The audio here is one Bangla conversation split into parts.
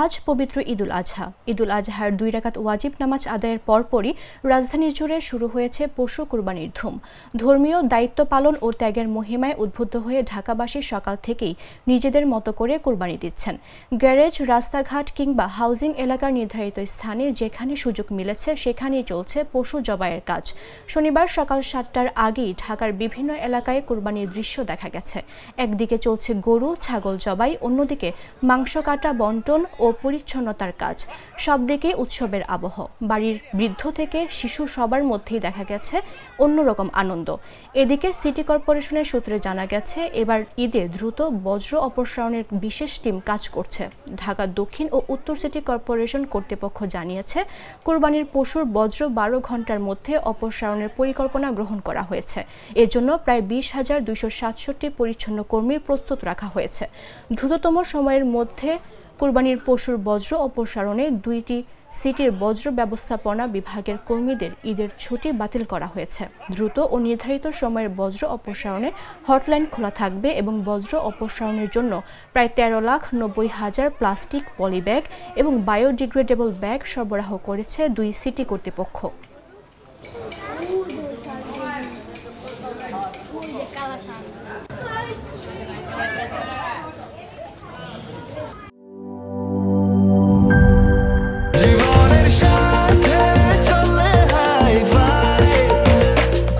আজ পবিত্র ঈদুল আজহা। ঈদুল আজহার 2 রাকাত ওয়াজিব নামাজ আদায়ের পরপরই রাজধানী জুড়ে শুরু হয়েছে পশু কুরবানির ধুম। ধর্মীয় দায়িত্ব পালন ও ত্যাগের মহিমায় উদ্বুদ্ধ হয়ে ঢাকাবাসী সকাল থেকেই নিজেদের মতো করে কুরবানি দিচ্ছেন। গ্যারেজ, রাস্তাঘাট কিংবা হাউজিং এলাকার নির্ধারিত স্থানে যেখানে সুযোগ মিলেছে সেখানেই চলছে পশু জবাইয়ের কাজ। শনিবার সকাল 7টার আগেই ঢাকার বিভিন্ন এলাকায় কুরবানির দৃশ্য দেখা গেছে। একদিকে চলছে গরু, ছাগল জবাই, অন্যদিকে মাংস কাটা, বন্টন ও পরিচ্ছন্নতার কাজ। সব দিকে উৎসবের আবহ। বাড়ির বৃদ্ধ থেকে শিশু সবার মধ্যেই দেখা গেছে অন্যরকম আনন্দ। এদিকে সিটি কর্পোরেশনের সূত্রে জানা গেছে, এবার ঈদে দ্রুত বজ্র অপসারণের বিশেষ টিম কাজ করছে। ঢাকা দক্ষিণ ও উত্তর সিটি কর্পোরেশন কর্তৃপক্ষ জানিয়েছে, কুরবানির পশুর বজ্র 12 ঘন্টার মধ্যে অপসারণের পরিকল্পনা গ্রহণ করা হয়েছে। এর জন্য প্রায় 20,267 পরিচ্ছন্ন কর্মী প্রস্তুত রাখা হয়েছে। দ্রুততম সময়ের মধ্যে কুরবানির পশুর বজ্র অপসারণে 2টি সিটির বজ্র ব্যবস্থাপনা বিভাগের কর্মীদের ঈদের ছুটি বাতিল করা হয়েছে। দ্রুত ও নির্ধারিত সময়ের বজ্র অপসারণে হটলাইন খোলা থাকবে এবং বজ্র অপসারণের জন্য প্রায় 13,90,000 প্লাস্টিক, পলিব্যাগ এবং বায়োডিগ্রেডেবল ব্যাগ সরবরাহ করেছে 2 সিটি কর্তৃপক্ষ।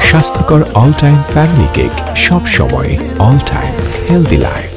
স্বাস্থ্যকর অল টাইম ফ্যামিলি কেক, সব সময় অল টাইম হেলদি লাইফ।